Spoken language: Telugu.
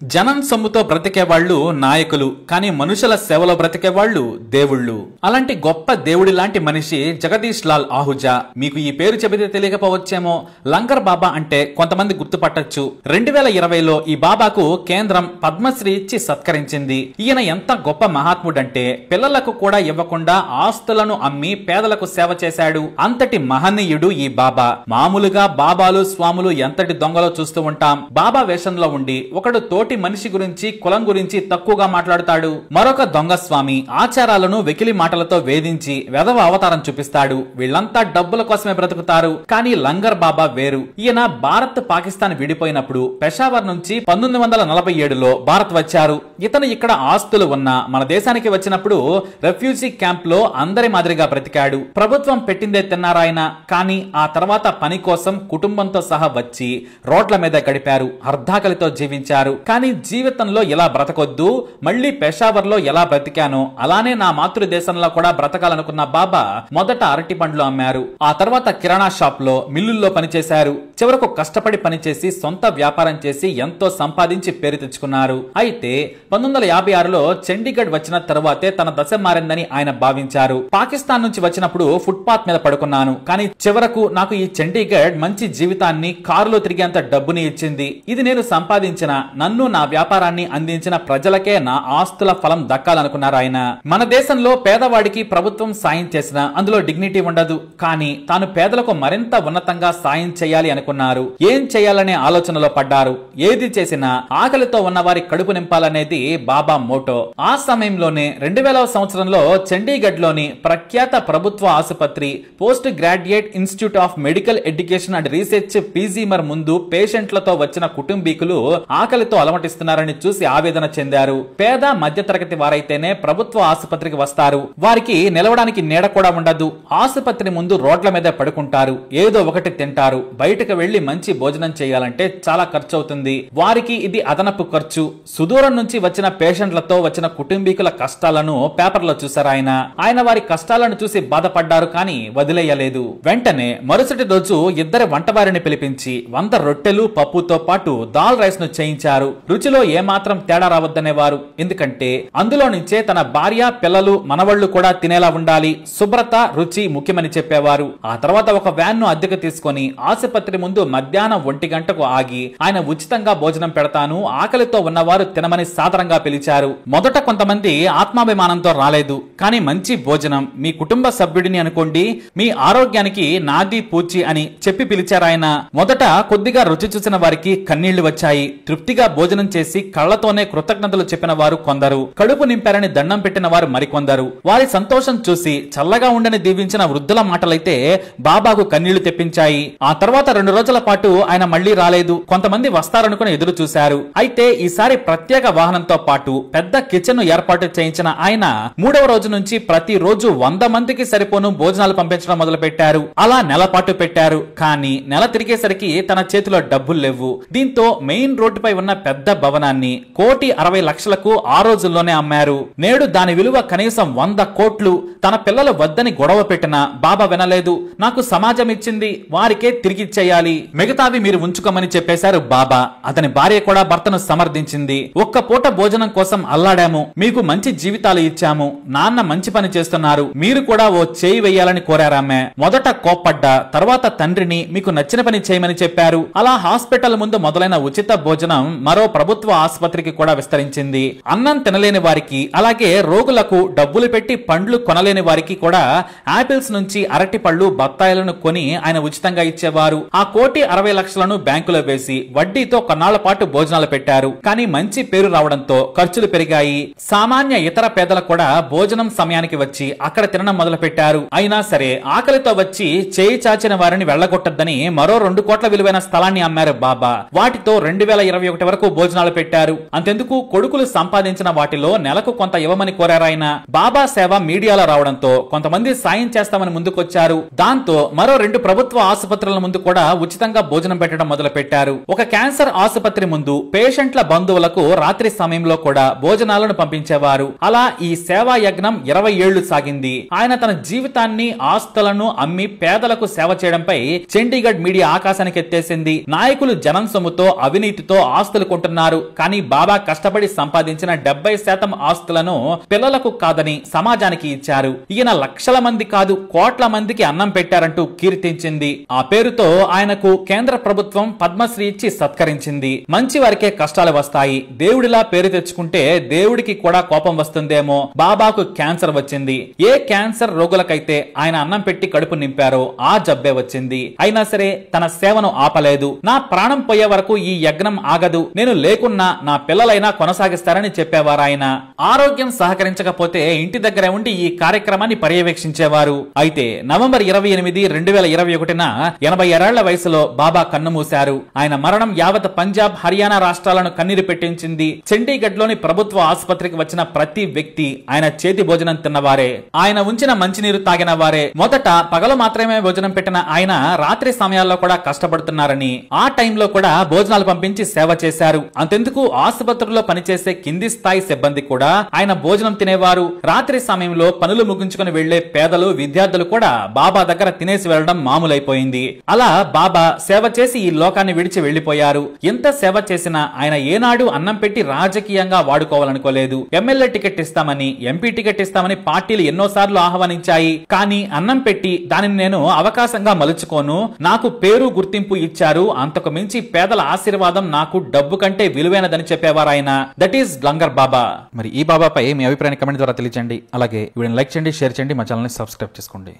జనం సొమ్ముతో బ్రతికే వాళ్ళు నాయకులు, కానీ మనుషుల సేవలో బ్రతికే వాళ్ళు దేవుళ్ళు. అలాంటి గొప్ప దేవుడి లాంటి మనిషి జగదీష్ లాల్ ఆహుజా. మీకు ఈ పేరు చెబితే తెలియకపోవచ్చేమో. లంగర్ బాబా అంటే కొంతమంది గుర్తుపట్టొచ్చు. 2020లో ఈ బాబాకు కేంద్రం పద్మశ్రీ ఇచ్చి సత్కరించింది. ఈయన ఎంత గొప్ప మహాత్ముడంటే పిల్లలకు కూడా ఇవ్వకుండా ఆస్తులను అమ్మి పేదలకు సేవ చేశాడు. అంతటి మహనీయుడు ఈ బాబా. మామూలుగా బాబాలు స్వాములు ఎంతటి దొంగలో చూస్తూ ఉంటాం. బాబా వేషంలో ఉండి ఒకడు తోటి మనిషి గురించి కులం గురించి తక్కువగా మాట్లాడుతాడు. మరొక దొంగ స్వామి ఆచారాలను వెకిలి మాటలతో వేధించి వెధవ అవతారం చూపిస్తాడు. వీళ్ళంతా డబ్బుల కోసమే బ్రతుకుతారు. కానీ లంగర్ బాబా వేరు. ఈయన భారత్ పాకిస్తాన్ విడిపోయినప్పుడు పెషావర్ నుంచి 1947లో భారత్ వచ్చారు. ఇతను ఇక్కడ ఆస్తులు ఉన్నా మన దేశానికి వచ్చినప్పుడు రెఫ్యూజీ క్యాంప్ లో అందరి మాదిరిగా బ్రతికాడు. ప్రభుత్వం పెట్టిందే తిన్నారాయన. కానీ ఆ తర్వాత పని కోసం కుటుంబంతో సహా వచ్చి రోడ్ల మీద గడిపారు. అర్ధాకలితో జీవించారు. కానీ జీవితంలో ఎలా బ్రతకొద్దు, మళ్లీ పెషావర్ లో ఎలా బ్రతికానో అలానే నా మాతృదేశంలో కూడా బ్రతకాలనుకున్న బాబా మొదట అరటి పండ్లు అమ్మారు. ఆ తర్వాత కిరాణా షాప్ లో, మిల్లుల్లో పనిచేశారు. చివరకు కష్టపడి పనిచేసి సొంత వ్యాపారం చేసి ఎంతో సంపాదించి పేరు తెచ్చుకున్నారు. అయితే 1956లో చండీగఢ్ వచ్చిన తరువాతే తన దశ మారిందని ఆయన భావించారు. పాకిస్తాన్ నుంచి వచ్చినప్పుడు ఫుట్పాత్ మీద పడుకున్నాను. కానీ చివరకు నాకు ఈ చండీగఢ్ మంచి జీవితాన్ని, కారులో తిరిగేంత డబ్బుని ఇచ్చింది. ఇది నేను సంపాదించిన, నన్ను నా వ్యాపారాన్ని అందించిన ప్రజలకే నా ఆస్తుల ఫలం దక్కాలనుకున్నారు ఆయన. మన దేశంలో పేదవాడికి ప్రభుత్వం సాయం చేసినా అందులో డిగ్నిటీ ఉండదు. కానీ తాను పేదలకు మరింత ఉన్నతంగా సాయం చేయాలి అనుకున్నారు. ఏం చేయాలనే ఆలోచనలో పడ్డారు. ఏది చేసినా ఆకలితో ఉన్న వారి కడుపు నింపాలనేది బాబా మోటో. ఆ సమయంలోనే 2000వ సంవత్సరంలో చండీగఢ్ లోని ప్రఖ్యాత ప్రభుత్వ ఆసుపత్రి post graduate institute of medical education and research PGIMER ముందు పేషెంట్లతో వచ్చిన కుటుంబీకులు ఆకలితో అలమటిస్తున్నారని చూసి ఆవేదన చెందారు. పేద మధ్యతరగతి వారైతేనే ప్రభుత్వ ఆసుపత్రికి వస్తారు. వారికి నిలవడానికి నీడ కూడా ఉండదు. ఆసుపత్రి ముందు రోడ్ల మీద పడుకుంటారు. ఏదో ఒకటి తింటారు. బయటకు వెళ్లి మంచి భోజనం చేయాలంటే చాలా ఖర్చు అవుతుంది. వారికి ఇది అదనపు ఖర్చు. సుదూరం నుంచి వచ్చిన పేషెంట్లతో వచ్చిన కుటుంబీకుల కష్టాలను పేపర్లో చూశారు ఆయన. ఆయన వారి కష్టాలను చూసి బాధపడ్డారు. కానీ వదిలేయలేదు. వెంటనే మరుసటి రోజు ఇద్దరు వంటవారిని పిలిపించి 100 రొట్టెలు పప్పుతో పాటు దాల్ రైస్ ను చేయించారు. రుచిలో ఏమాత్రం తేడా రావద్దనేవారు. ఎందుకంటే అందులో నుంచే తన భార్య, పిల్లలు, మనవళ్లు కూడా తినేలా ఉండాలి. శుభ్రత, రుచి ముఖ్యమని చెప్పేవారు. ఆ తర్వాత ఒక వ్యాన్ ను అద్దెకు తీసుకుని ఆసుపత్రి ముందు మధ్యాహ్నం 1 గంటకు ఆగి ఆయన ఉచితంగా భోజనం పెడతాను, ఆకలితో ఉన్నవారు తినమని సాదరంగా పిలిచారు. మొదట కొంతమంది ఆత్మాభిమానంతో రాలేదు. కానీ మంచి భోజనం, మీ కుటుంబ సభ్యుడిని అనుకోండి, మీ ఆరోగ్యానికి నాది పూచి అని చెప్పి పిలిచారాయన. మొదట కొద్దిగా రుచి చూసిన వారికి కన్నీళ్లు వచ్చాయి. తృప్తిగా భోజనం చేసి కళ్లతోనే కృతజ్ఞతలు చెప్పిన వారు కొందరు. కడుపు నింపారని దండం పెట్టిన వారు మరికొందరు. వారి సంతోషం చూసి చల్లగా ఉండని దీవించిన వృద్ధుల మాటలైతే బాబాకు కన్నీళ్లు తెప్పించాయి. ఆ తర్వాత 2 రోజుల పాటు ఆయన మళ్లీ రాలేదు. కొంతమంది వస్తారనుకుని ఎదురు చూశారు. అయితే ఈసారి ప్రత్యేక వాహనంతో పాటు పెద్ద కిచెన్ ఏర్పాటు చేయించిన ఆయన 3వ రోజు నుంచి ప్రతి రోజు 100 మందికి సరిపోను భోజనాలు పంపించడం మొదలు పెట్టారు. అలా నెలపాటు పెట్టారు. కానీ నెల తిరిగేసరికి తన చేతిలో డబ్బులు లేవు. దీంతో మెయిన్ రోడ్డుపై ఉన్న పెద్ద భవనాన్ని 1,60,00,000కు ఆ రోజుల్లోనే అమ్మారు. నేడు దాని విలువ కనీసం 100 కోట్లు. తన పిల్లలు వద్దని గొడవ పెట్టినా బాబా వినలేదు. నాకు సమాజం ఇచ్చింది, వారికే తిరిగిచ్చేయాలి, మిగతావి మీరు ఉంచుకోమని చెప్పేశారు బాబా. అతని భార్య కూడా భర్తను సమర్థించింది. ఒక్క పూట భోజనం కోసం అల్లాడాము, మీకు మంచి జీవితాలు ఇచ్చాము, నాన్న మంచి పని చేస్తున్నారు, మీరు కూడా ఓ చేయి వేయాలని కోరారామె. మొదట కోప్పడ్డా, తర్వాత తండ్రిని మీకు నచ్చిన పని చేయమని చెప్పారు. అలా హాస్పిటల్ ముందు మొదలైన ఉచిత భోజనం మరో ప్రభుత్వ ఆసుపత్రికి కూడా విస్తరించింది. అన్నం తినలేని వారికి, అలాగే రోగులకు డబ్బులు పెట్టి పండ్లు కొనలేని వారికి కూడా ఆపిల్స్ నుంచి అరటి పళ్ళు, బత్తాయిలను కొని ఆయన ఉచితంగా ఇచ్చేవారు. ఆ 1,60,00,000ను బ్యాంకులో వేసి వడ్డీతో కొన్నాళ్ల పాటు భోజనాలు పెట్టారు. కానీ మంచి పేరు రావడంతో ఖర్చులు పెరిగాయి. సామాన్య ఇతర పేదలు కూడా భోజనం సమయానికి వచ్చి అక్కడ తినడం మొదలు పెట్టారు. అయినా సరే ఆకలితో వచ్చి చేయి చాచిన వారిని వెళ్లగొట్టద్దని మరో 2 కోట్ల విలువైన స్థలాన్ని అమ్మారు బాబా. వాటితో 2021 వరకు భోజనాలు పెట్టారు. అంతెందుకు కొడుకులు సంపాదించిన వాటిలో నెలకు కొంత ఇవ్వమని కోరారాయన. బాబా సేవ మీడియాలో రావడంతో కొంతమంది సాయం చేస్తామని ముందుకొచ్చారు. దాంతో మరో 2 ప్రభుత్వ ఆసుపత్రుల ముందు కూడా ఉచితంగా భోజనం పెట్టడం మొదలు పెట్టారు. ఒక క్యాన్సర్ ఆసుపత్రి ముందు పేషెంట్ల బంధువులకు రాత్రి సమయంలో కూడా భోజనాలను పంపించేవారు. అలా ఈ సేవా యజ్ఞం 20 ఏళ్లు సాగింది. ఆయన తన జీవితాన్ని, ఆస్తులను అమ్మి పేదలకు సేవ చేయడంపై చండీగఢ్ మీడియా ఆకాశానికి ఎత్తేసింది. నాయకులు జనం సొమ్ముతో, అవినీతితో ఆస్తులు కొంటున్నారు అనుకున్నారు. కానీ బాబా కష్టపడి సంపాదించిన 70% ఆస్తులను పిల్లలకు కాదని సమాజానికి ఇచ్చారు. ఈయన లక్షల మంది కాదు, కోట్ల మందికి అన్నం పెట్టారంటూ కీర్తించింది. ఆ పేరుతో ఆయనకు కేంద్ర ప్రభుత్వం పద్మశ్రీ ఇచ్చి సత్కరించింది. మంచి వారికే కష్టాలు వస్తాయి, దేవుడిలా పేరు తెచ్చుకుంటే దేవుడికి కూడా కోపం వస్తుందేమో. బాబాకు క్యాన్సర్ వచ్చింది. ఏ క్యాన్సర్ రోగులకైతే ఆయన అన్నం పెట్టి కడుపు నింపారో ఆ జబ్బే వచ్చింది. అయినా సరే తన సేవను ఆపలేదు. నా ప్రాణం పోయే వరకు ఈ యజ్ఞం ఆగదు, నేను లేకున్నా నా పిల్లలైనా కొనసాగిస్తారని చెప్పేవారు ఆయన. ఆరోగ్యం సహకరించకపోతే ఇంటి దగ్గర ఉండి ఈ కార్యక్రమాన్ని పర్యవేక్షించేవారు. అయితే నవంబర్ 28, 2021న 86 వయసులో బాబా కన్నుమూశారు. ఆయన మరణం యావత్ పంజాబ్, హర్యానా రాష్ట్రాలను కన్నీరు పెట్టించింది. చండీగఢ్ లోని ప్రభుత్వ ఆసుపత్రికి వచ్చిన ప్రతి వ్యక్తి ఆయన చేతి భోజనం తిన్నవారే, ఆయన ఉంచిన మంచినీరు తాగిన వారే. మొదట పగలు మాత్రమే భోజనం పెట్టిన ఆయన రాత్రి సమయాల్లో కూడా కష్టపడుతున్నారని ఆ టైంలో కూడా భోజనాలు పంపించి సేవ చేశారు. అంతెందుకు ఆసుపత్రిలో పనిచేసే కింది స్థాయి సిబ్బంది కూడా ఆయన భోజనం తినేవారు. రాత్రి సమయంలో పనులు ముగించుకుని వెళ్లే పేదలు, విద్యార్థులు కూడా బాబా దగ్గర తినేసి వెళ్లడం మామూలైపోయింది. అలా బాబా సేవ చేసి ఈ లోకాన్ని విడిచి వెళ్లిపోయారు. ఎంత సేవ చేసినా ఆయన ఏనాడు అన్నం పెట్టి రాజకీయంగా వాడుకోవాలనుకోలేదు. ఎమ్మెల్యే టికెట్ ఇస్తామని, ఎంపీ టికెట్ ఇస్తామని పార్టీలు ఎన్నోసార్లు ఆహ్వానించాయి. కానీ అన్నం పెట్టి దానిని నేను అవకాశంగా మలుచుకోను, నాకు పేరు గుర్తింపు ఇచ్చారు, అంతకు మించి పేదల ఆశీర్వాదం నాకు డబ్బు కంటే విలువైనదని చెప్పేవారు ఆయన. దట్ ఈస్ లంగర్ బాబా. మరి ఈ బాబాపై మీ అభిప్రాయాన్ని కమెంట్ ద్వారా తెలియజేయండి. అలాగే వీడియోని లైక్ చేయండి, షేర్ చేయండి, మా ఛానల్ని సబ్స్క్రైబ్ చేసుకోండి.